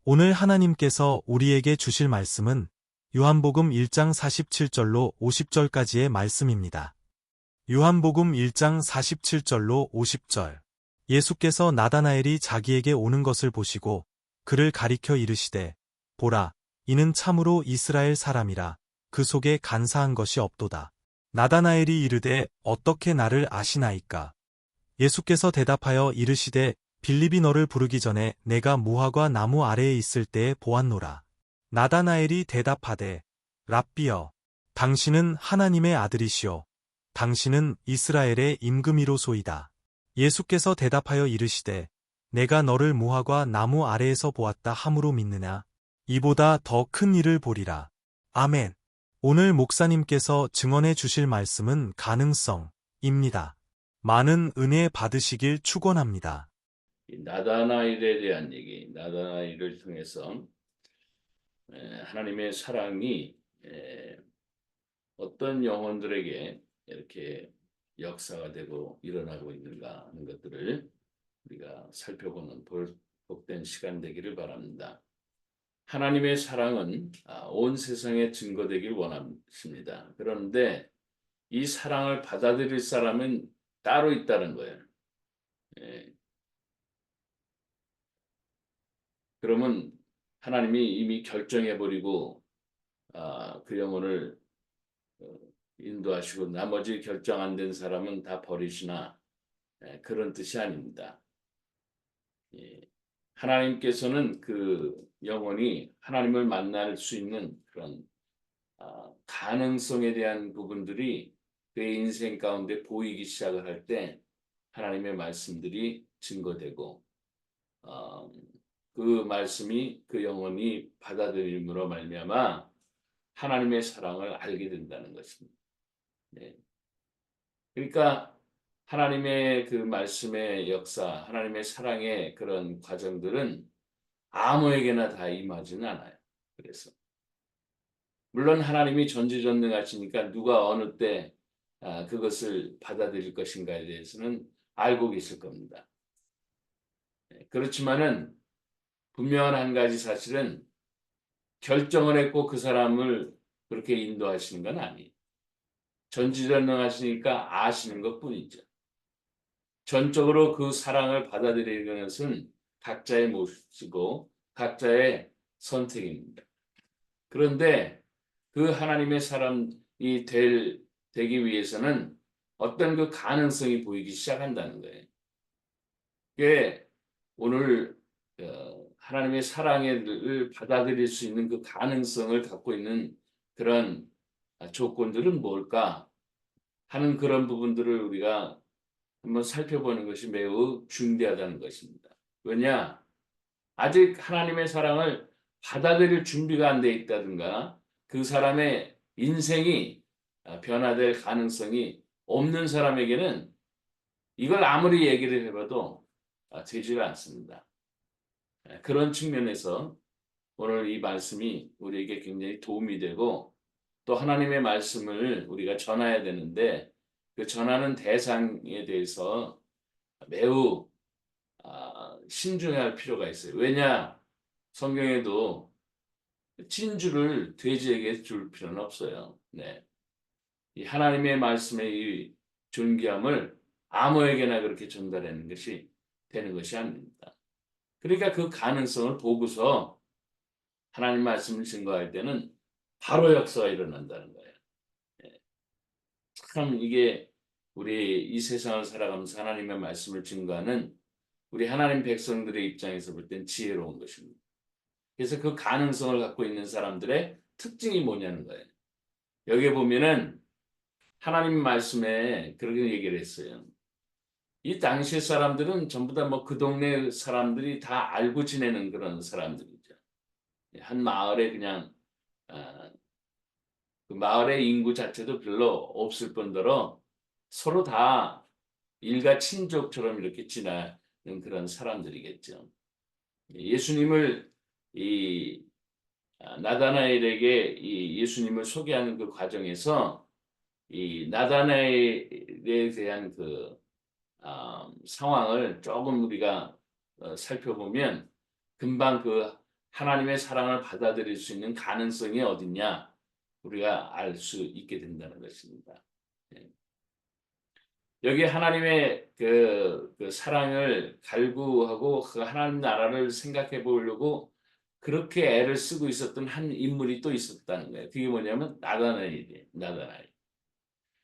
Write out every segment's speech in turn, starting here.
오늘 하나님께서 우리에게 주실 말씀은 요한복음 1장 47절로 50절까지의 말씀입니다. 요한복음 1장 47절로 50절. 예수께서 나다나엘이 자기에게 오는 것을 보시고 그를 가리켜 이르시되 보라, 이는 참으로 이스라엘 사람이라 그 속에 간사한 것이 없도다. 나다나엘이 이르되 어떻게 나를 아시나이까? 예수께서 대답하여 이르시되 빌립이 너를 부르기 전에 내가 무화과 나무 아래에 있을 때에 보았노라. 나다나엘이 대답하되 랍비여, 당신은 하나님의 아들이시오. 당신은 이스라엘의 임금이로소이다. 예수께서 대답하여 이르시되 내가 너를 무화과 나무 아래에서 보았다 함으로 믿느냐? 이보다 더 큰 일을 보리라. 아멘. 오늘 목사님께서 증언해 주실 말씀은 가능성입니다. 많은 은혜 받으시길 축원합니다. 이 나다나엘에 대한 얘기, 나다나엘을 통해서 하나님의 사랑이 어떤 영혼들에게 이렇게 역사가 되고 일어나고 있는가 하는 것들을 우리가 살펴보는 복된 시간 되기를 바랍니다. 하나님의 사랑은 온 세상에 증거되길 원하십니다. 그런데 이 사랑을 받아들일 사람은 따로 있다는 거예요. 그러면 하나님이 이미 결정해버리고 그 영혼을 인도하시고 나머지 결정 안 된 사람은 다 버리시나 그런 뜻이 아닙니다. 하나님께서는 그 영혼이 하나님을 만날 수 있는 그런 가능성에 대한 부분들이 그의 인생 가운데 보이기 시작을 할 때 하나님의 말씀들이 증거되고 그 말씀이 그 영혼이 받아들임으로 말미암아 하나님의 사랑을 알게 된다는 것입니다. 그러니까 하나님의 그 말씀의 역사, 하나님의 사랑의 그런 과정들은 아무에게나 다 임하지는 않아요. 그래서 물론 하나님이 전지전능하시니까 누가 어느 때 그것을 받아들일 것인가에 대해서는 알고 계실 겁니다. 그렇지만은 분명한 한 가지 사실은 결정을 했고 그 사람을 그렇게 인도하시는 건 아니에요. 전지전능하시니까 아시는 것뿐이죠. 전적으로 그 사랑을 받아들이는 것은 각자의 몫이고 각자의 선택입니다. 그런데 그 하나님의 사람이 되기 위해서는 어떤 그 가능성이 보이기 시작한다는 거예요. 그게 오늘 하나님의 사랑을 받아들일 수 있는 그 가능성을 갖고 있는 그런 조건들은 뭘까 하는 그런 부분들을 우리가 한번 살펴보는 것이 매우 중대하다는 것입니다. 왜냐? 아직 하나님의 사랑을 받아들일 준비가 안 돼 있다든가 그 사람의 인생이 변화될 가능성이 없는 사람에게는 이걸 아무리 얘기를 해봐도 되질 않습니다. 그런 측면에서 오늘 이 말씀이 우리에게 굉장히 도움이 되고 또 하나님의 말씀을 우리가 전해야 되는데 그 전하는 대상에 대해서 매우 신중할 필요가 있어요. 왜냐? 성경에도 진주를 돼지에게 줄 필요는 없어요. 이 하나님의 말씀의 이 존귀함을 아무에게나 그렇게 전달하는 것이 되는 것이 아닙니다. 그러니까 그 가능성을 보고서 하나님 말씀을 증거할 때는 바로 역사가 일어난다는 거예요. 참 이게 우리 이 세상을 살아가면서 하나님의 말씀을 증거하는 우리 하나님 백성들의 입장에서 볼 땐 지혜로운 것입니다. 그래서 그 가능성을 갖고 있는 사람들의 특징이 뭐냐는 거예요. 여기에 보면은 하나님 말씀에 그렇게 얘기를 했어요. 이 당시의 사람들은 전부 다 뭐 그 동네 사람들이 다 알고 지내는 그런 사람들이죠. 한 마을에 그냥 그 마을의 인구 자체도 별로 없을 뿐더러 서로 다 일가 친족처럼 이렇게 지내는 그런 사람들이겠죠. 예수님을 이 나다나엘에게 이 예수님을 소개하는 그 과정에서 이 나다나엘에 대한 그 상황을 조금 우리가 살펴보면 금방 그 하나님의 사랑을 받아들일 수 있는 가능성이 어딨냐? 우리가 알 수 있게 된다는 것입니다. 예. 여기 하나님의 그 사랑을 갈구하고 그 하나님 나라를 생각해 보려고 그렇게 애를 쓰고 있었던 한 인물이 또 있었다는 거예요. 그게 뭐냐면 나다나엘이에요. 나다나엘.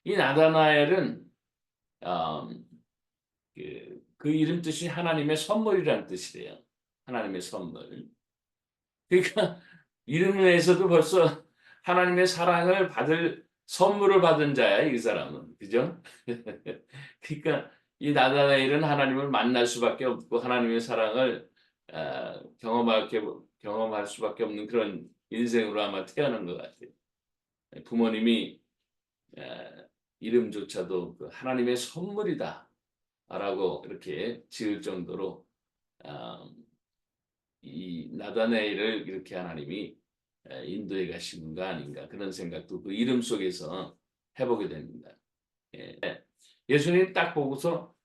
이 나다나엘은 그 이름 뜻이 하나님의 선물이라는 뜻이래요. 하나님의 선물. 그러니까 이름에서도 벌써 하나님의 사랑을 받을 선물을 받은 자야, 이 사람은. 그죠? 그러니까 이 나다나엘은 하나님을 만날 수밖에 없고 하나님의 사랑을 경험할 수밖에 없는 그런 인생으로 아마 태어난 것 같아요. 부모님이 이름조차도 그 하나님의 선물이다라고 이렇게 지을 정도로 이 나다나엘을 이렇게 하나님이 인도해 가신 거 아닌가 그런 생각도 그 이름 속에서 해보게 됩니다. 예. 예수님 딱 보고서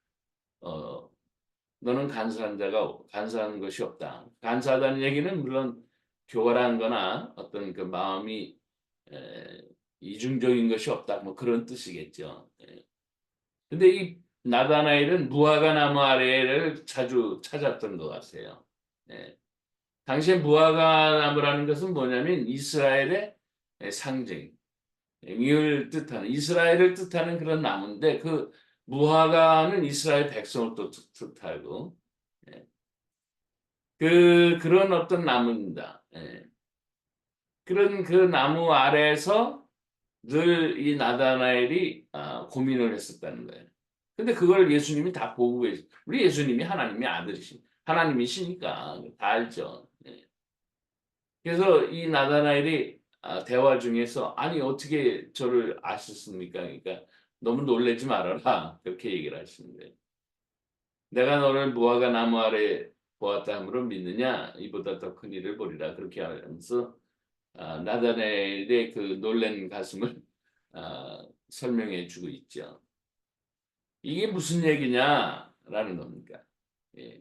너는 간사한 것이 없다. 간사하다는 얘기는 물론 교활한 거나 어떤 그 마음이 이중적인 것이 없다. 뭐 그런 뜻이겠죠. 예. 근데 이 나다나엘은 무화과 나무 아래를 자주 찾았던 것 같아요. 예. 당시에 무화과 나무라는 것은 뭐냐면 이스라엘의 상징, 을 뜻하는 이스라엘을 뜻하는 그런 나무인데 그 무화과는 이스라엘 백성을 또 뜻하고 예. 그런 어떤 나무입니다. 예. 그런 그 나무 아래에서 늘 이 나다나엘이 고민을 했었다는 거예요. 근데 그걸 예수님이 다 보고 계시. 우리 예수님이 하나님의 아들이신 하나님이시니까 다 알죠. 예. 그래서 이 나다나엘이 대화 중에서 아니 어떻게 저를 아셨습니까? 그러니까 너무 놀라지 말아라 그렇게 얘기를 하시는 거예요. 내가 너를 무화과 나무 아래 보았다 함으로 믿느냐? 이보다 더 큰 일을 보리라 그렇게 하면서 나다나엘의 그 놀란 가슴을 설명해 주고 있죠. 이게 무슨 얘기냐라는 겁니까? 예.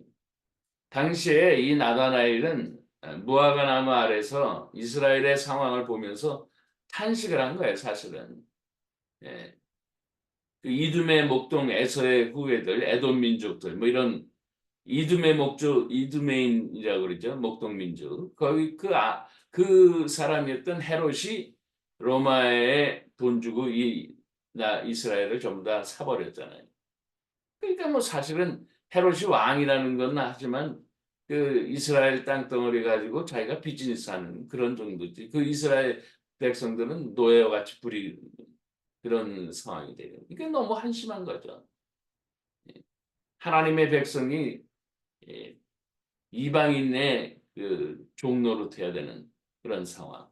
당시에 이 나다나엘은 무화과 나무 아래서 이스라엘의 상황을 보면서 탄식을 한 거예요, 사실은. 예. 그 이두메 목동 에서의 후예들, 에돔 민족들, 뭐 이런 이두메 목족, 이두메인이라고 그러죠, 목동 민족. 거기 그 사람이었던 헤롯이 로마에 돈 주고 이스라엘을 전부 다 사버렸잖아요. 그러니까 뭐 사실은 헤롯이 왕이라는 건 하지만 그 이스라엘 땅덩어리 가지고 자기가 비즈니스하는 그런 정도지. 그 이스라엘 백성들은 노예와 같이 부리는 그런 상황이 되는. 이게 너무 한심한 거죠. 하나님의 백성이 이방인의 그 종로로 돼야 되는 그런 상황.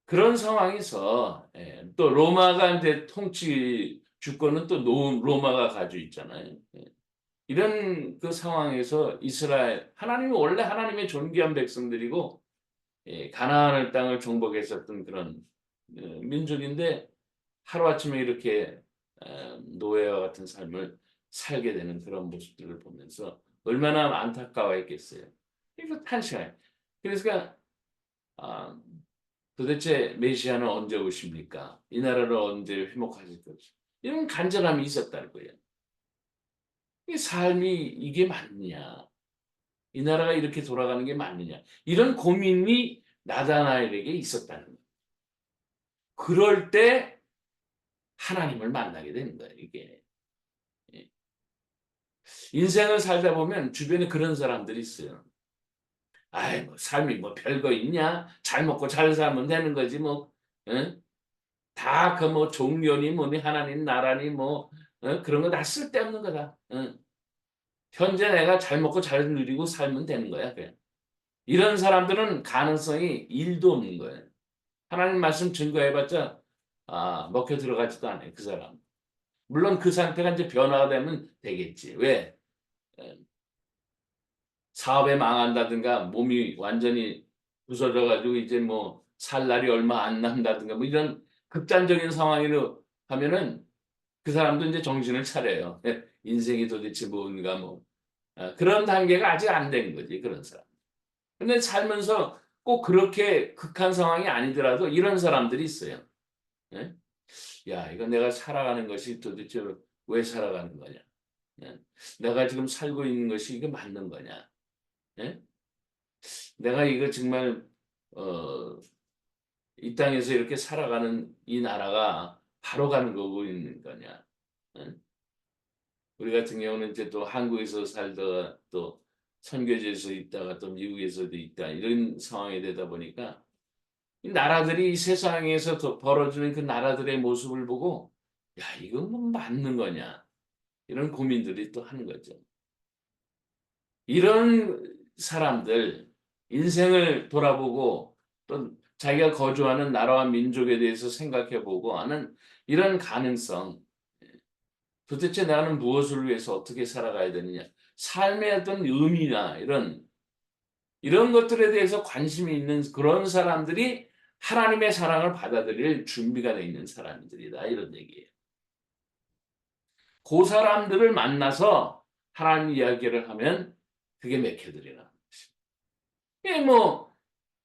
그런 상황에서 또 로마가 이제 통치 주권은 또 로마가 가지고 있잖아요. 이런 그 상황에서 이스라엘 하나님이 원래 하나님의 존귀한 백성들이고 가나안 땅을 정복했었던 그런 민족인데 하루아침에 이렇게 노예와 같은 삶을 살게 되는 그런 모습들을 보면서 얼마나 안타까워했겠어요. 이거 탄식해. 그래서 도대체 메시아는 언제 오십니까? 이 나라를 언제 회복하실 것이? 이런 간절함이 있었다는 거예요. 이 삶이 이게 맞느냐? 이 나라가 이렇게 돌아가는 게 맞느냐? 이런 고민이 나다나엘에게 있었다는 거예요. 그럴 때 하나님을 만나게 되는 거예요, 이게. 예. 인생을 살다 보면 주변에 그런 사람들이 있어요. 아이, 뭐 삶이 뭐 별거 있냐? 잘 먹고 잘 살면 되는 거지 뭐. 응? 다 그 뭐 종교니 뭐니 하나님 나라니 뭐 그런 거 다 쓸데없는 거다. 응? 현재 내가 잘 먹고 잘 누리고 살면 되는 거야. 그냥. 이런 사람들은 가능성이 1도 없는 거예요. 하나님 말씀 증거해봤자 먹혀 들어가지도 않아요. 그 사람. 물론 그 상태가 이제 변화가 되면 되겠지. 왜? 사업에 망한다든가 몸이 완전히 부서져 가지고 이제 뭐 살 날이 얼마 안 남다든가 뭐 이런 극단적인 상황으로 하면은 그 사람도 이제 정신을 차려요. 인생이 도대체 뭔가 뭐 그런 단계가 아직 안 된 거지, 그런 사람. 근데 살면서 꼭 그렇게 극한 상황이 아니더라도 이런 사람들이 있어요. 예? 야, 이거 내가 살아가는 것이 도대체 왜 살아가는 거냐? 예? 내가 지금 살고 있는 것이 이게 맞는 거냐? 예? 내가 이거 정말 어, 이 땅에서 이렇게 살아가는 이 나라가 바로 가는 거고 있는 거냐? 예? 우리 같은 경우는 이제 또 한국에서 살다가 또 선교지에서 있다가 또 미국에서도 있다 이런 상황이 되다 보니까 이 나라들이 이 세상에서 벌어지는 그 나라들의 모습을 보고 야, 이건 뭐 맞는 거냐? 이런 고민들이 또 하는 거죠. 이런 사람들 인생을 돌아보고 또 자기가 거주하는 나라와 민족에 대해서 생각해 보고 하는 이런 가능성. 도대체 나는 무엇을 위해서 어떻게 살아가야 되느냐. 삶의 어떤 의미나 이런 것들에 대해서 관심이 있는 그런 사람들이 하나님의 사랑을 받아들일 준비가 되어 있는 사람들이다. 이런 얘기예요. 그 사람들을 만나서 하나님 이야기를 하면 그게 맥혀들이라는 것입니다. 이게 뭐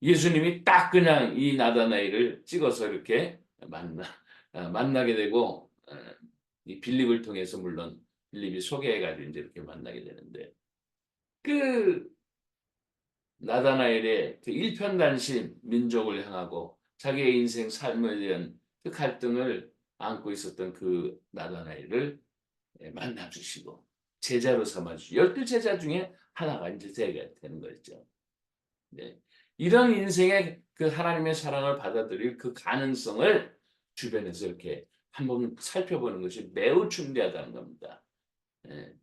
예수님이 딱 그냥 이 나다나엘을 찍어서 이렇게 만나게 되고 이 빌립을 통해서 물론 빌립이 소개해 가지고 이제 이렇게 만나게 되는데 그 나다나엘의 그 일편단심 민족을 향하고 자기의 인생 삶에 대한 그 갈등을 안고 있었던 그 나다나엘을 만나 주시고 제자로 삼아 주시고 12 제자 중에 하나가 이제 되게 되는 거죠. 네. 이런 인생의 그 하나님의 사랑을 받아들일 그 가능성을 주변에서 이렇게 한번 살펴보는 것이 매우 중요하다는 겁니다. 예.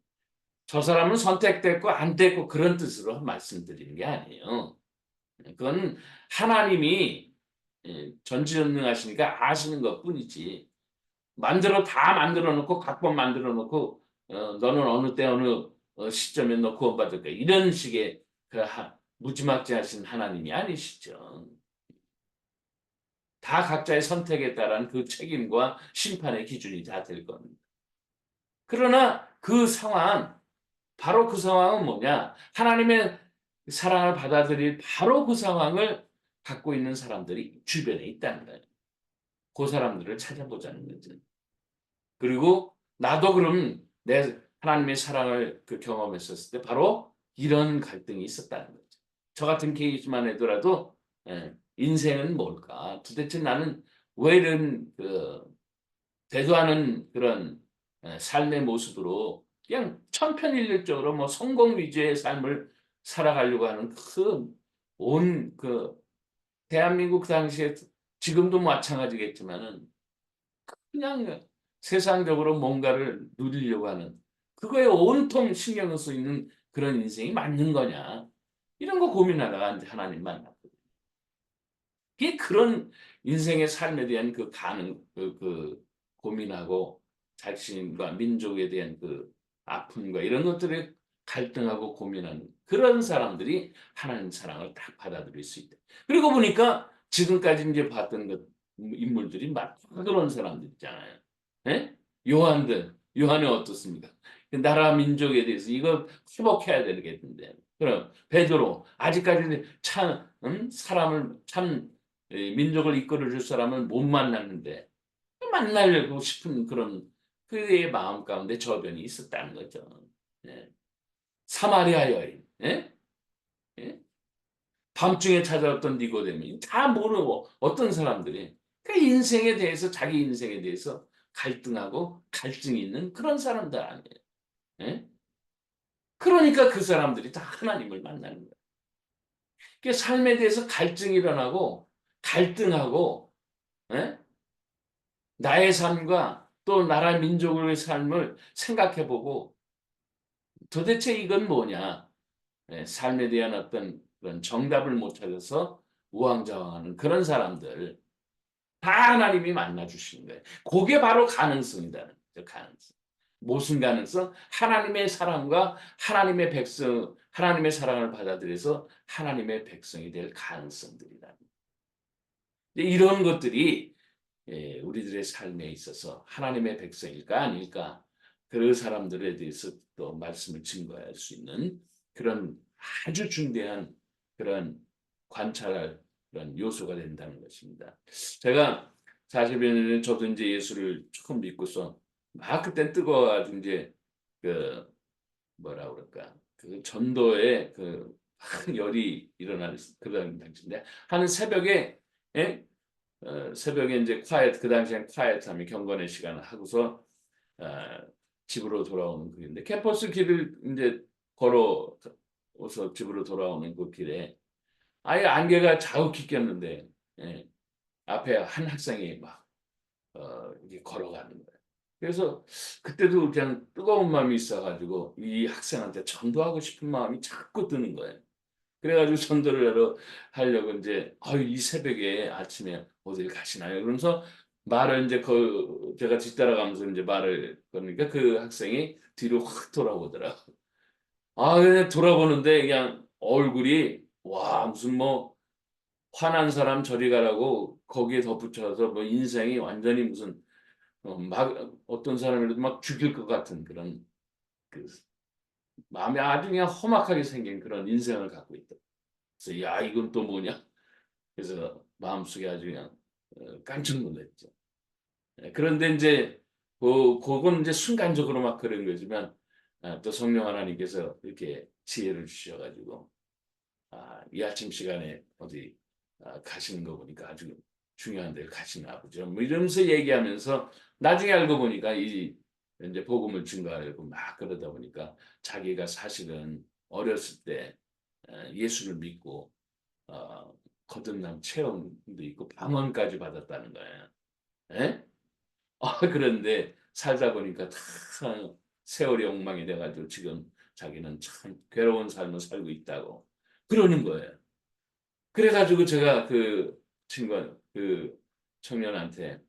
저 사람은 선택됐고 안 됐고 그런 뜻으로 말씀드리는 게 아니에요. 그건 하나님이 전지전능하시니까 아시는 것뿐이지. 다 만들어 놓고 각본 만들어 놓고 너는 어느 때 어느 시점에 너 구원받을 거야. 이런 식의 무지막지하신 하나님이 아니시죠. 다 각자의 선택에 따른 그 책임과 심판의 기준이 다 될 겁니다. 그러나 바로 그 상황은 뭐냐? 하나님의 사랑을 받아들일 바로 그 상황을 갖고 있는 사람들이 주변에 있다는 거예요. 그 사람들을 찾아보자는 거죠. 그리고 나도 그럼 내 하나님의 사랑을 경험했었을 때 바로 이런 갈등이 있었다는 거죠. 저 같은 케이스만 해더라도 인생은 뭘까? 도대체 나는 왜 이런 되도 않은 그런 삶의 모습으로 그냥 천편일률적으로 뭐 성공 위주의 삶을 살아가려고 하는 대한민국 당시에 지금도 마찬가지겠지만은 그냥 세상적으로 뭔가를 누리려고 하는 그거에 온통 신경을 쓰이는 그런 인생이 맞는 거냐. 이런 거 고민하다가 이제 하나님 만났거든요. 그게 그런 인생의 삶에 대한 고민하고 자신과 민족에 대한 아픔과 이런 것들을 갈등하고 고민하는 그런 사람들이 하나님 사랑을 딱 받아들일 수 있다. 그리고 보니까 지금까지 이제 봤던 인물들이 막 그런 사람들 있잖아요. 예? 요한은 어떻습니까? 나라 민족에 대해서 이거 회복해야 되겠는데. 그럼 베드로 아직까지 사람을 민족을 이끌어 줄 사람을 못 만났는데 만나려고 싶은 그런 그의 마음 가운데 저변이 있었다는 거죠. 예. 사마리아 여인, 예? 예? 밤중에 찾아왔던 니고데미 다 모르고 어떤 사람들이 그 인생에 대해서 자기 인생에 대해서 갈등하고 갈증이 있는 그런 사람들 아니에요. 예? 그러니까 그 사람들이 다 하나님을 만나는 거예요. 그 삶에 대해서 갈증이 일어나고 갈등하고 예? 나의 삶과 또 나라 민족의 삶을 생각해 보고 도대체 이건 뭐냐? 삶에 대한 어떤 그런 정답을 못 찾아서 우왕좌왕하는 그런 사람들 다 하나님이 만나 주시는 거예요. 그게 바로 가능성이라는 거죠. 가능성. 무슨 가능성? 하나님의 사랑과 하나님의 사랑을 받아들여서 하나님의 백성이 될 가능성들이라는 거예요. 이런 것들이 우리들의 삶에 있어서 하나님의 백성일까 아닐까? 그 사람들에 대해서 또 말씀을 증거할 수 있는 그런 아주 중대한 그런 관찰할 그런 요소가 된다는 것입니다. 제가 40여 년 전에 저도 이제 예수를 처음 믿고서 막 그때 뜨거워가지고 이제 그 뭐라 그럴까 그 전도에 그 막 열이 일어나는 그런 당시인데 한 새벽에 예? 새벽에 이제 콰이트 그 당시엔 콰이트함이 경건의 시간을 하고서 어, 집으로 돌아오는 길인데 캠퍼스 길을 이제 걸어서 집으로 돌아오는 그 길에 아예 안개가 자욱히 꼈는데 예, 앞에 한 학생이 막 이렇게 걸어가는 거예요. 그래서 그때도 그냥 뜨거운 마음이 있어가지고 이 학생한테 전도하고 싶은 마음이 자꾸 드는 거예요. 그래가지고 전도를 하려고 이제 이 새벽에 아침에 어딜 가시나요? 그러면서 말을 이제 제가 뒤따라가면서 이제 말을 거니까 그 학생이 뒤로 확 돌아보더라. 그냥 돌아보는데 그냥 얼굴이 와 무슨 뭐 화난 사람 저리 가라고 거기에 덧붙여서 뭐 인생이 완전히 무슨 막 어떤 사람이라도 막 죽일 것 같은 그런 그 마음이 아주 그냥 험악하게 생긴 그런 인생을 갖고 있다. 그래서 야 이건 또 뭐냐? 그래서 마음속에 아주 그냥 깜짝 놀랐죠. 그런데 이제 그건 이제 순간적으로 막 그런 거지만 또 성령 하나님께서 이렇게 지혜를 주셔가지고 이 아침 시간에 어디 가시는 거 보니까 아주 중요한 데 가시나 보죠. 뭐 이러면서 얘기하면서 나중에 알고 보니까 이 이제 복음을 증거하려고 막 그러다 보니까 자기가 사실은 어렸을 때 예수를 믿고 어, 거듭남 체험도 있고 방언까지 받았다는 거예요. 예? 그런데 살다 보니까 다 세월이 엉망이 돼가지고 지금 자기는 참 괴로운 삶을 살고 있다고 그러는 거예요. 그래가지고 제가 그 친구, 그 청년한테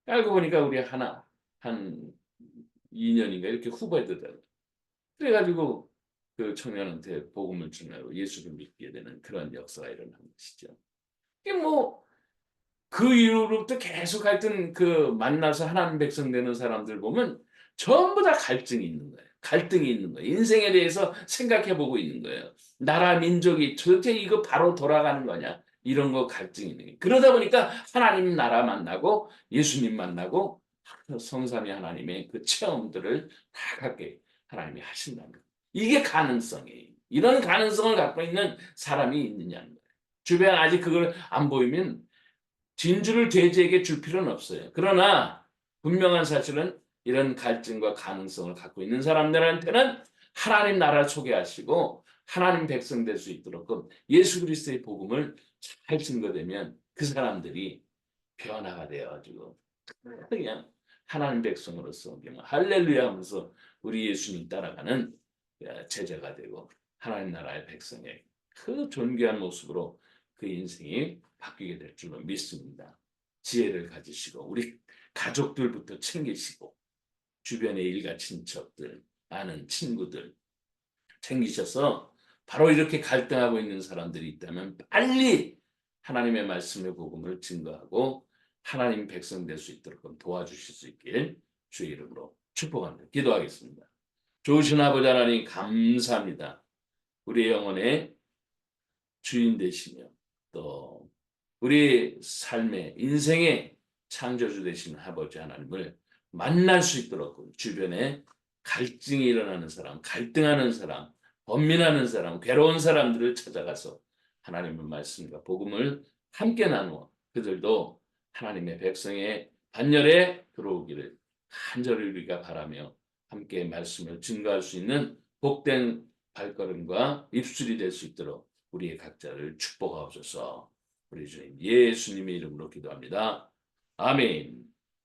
알고 보니까 우리 한 2년인가 이렇게 후배들더라고요. 그래가지고 그 청년한테 복음을 전하고 예수를 믿게 되는 그런 역사가 일어난 것이죠. 이게 뭐 그 이후로부터 계속 하여튼 그 만나서 하나님 백성 되는 사람들 보면 전부 다 갈증이 있는 거예요. 갈등이 있는 거예요. 인생에 대해서 생각해 보고 있는 거예요. 나라 민족이 도대체 이거 바로 돌아가는 거냐? 이런 거 갈증이 있는 거예요. 그러다 보니까 하나님 나라 만나고 예수님 만나고 성삼위 하나님의 그 체험들을 다 갖게 하나님이 하신다는 거예요. 이게 가능성이에요. 이런 가능성을 갖고 있는 사람이 있느냐는 거예요. 주변에 아직 그걸 안 보이면 진주를 돼지에게 줄 필요는 없어요. 그러나 분명한 사실은 이런 갈증과 가능성을 갖고 있는 사람들한테는 하나님 나라를 소개하시고 하나님 백성 될 수 있도록 예수 그리스도의 복음을 잘 증거되면 그 사람들이 변화가 되어가지고 그냥 하나님 백성으로서 그냥 할렐루야 하면서 우리 예수님 따라가는 제자가 되고 하나님 나라의 백성의 그 존귀한 모습으로 그 인생이 바뀌게 될 줄로 믿습니다. 지혜를 가지시고 우리 가족들부터 챙기시고 주변의 일가 친척들, 아는 친구들 챙기셔서 바로 이렇게 갈등하고 있는 사람들이 있다면 빨리 하나님의 말씀의 복음을 증거하고 하나님 백성 될 수 있도록 도와주실 수 있길 주의 이름으로 축복합니다. 기도하겠습니다. 좋으신 아버지 하나님 감사합니다. 우리의 영혼의 주인 되시며 또 우리 삶의 인생의 창조주 되시는 아버지 하나님을 만날 수 있도록 주변에 갈증이 일어나는 사람, 갈등하는 사람, 번민하는 사람, 괴로운 사람들을 찾아가서 하나님의 말씀과 복음을 함께 나누어 그들도 하나님의 백성의 반열에 들어오기를 간절히 우리가 바라며 함께 말씀을 증거할 수 있는 복된 발걸음과 입술이 될 수 있도록 우리의 각자를 축복하옵소서. 우리 주님 예수님의 이름으로 기도합니다. 아멘.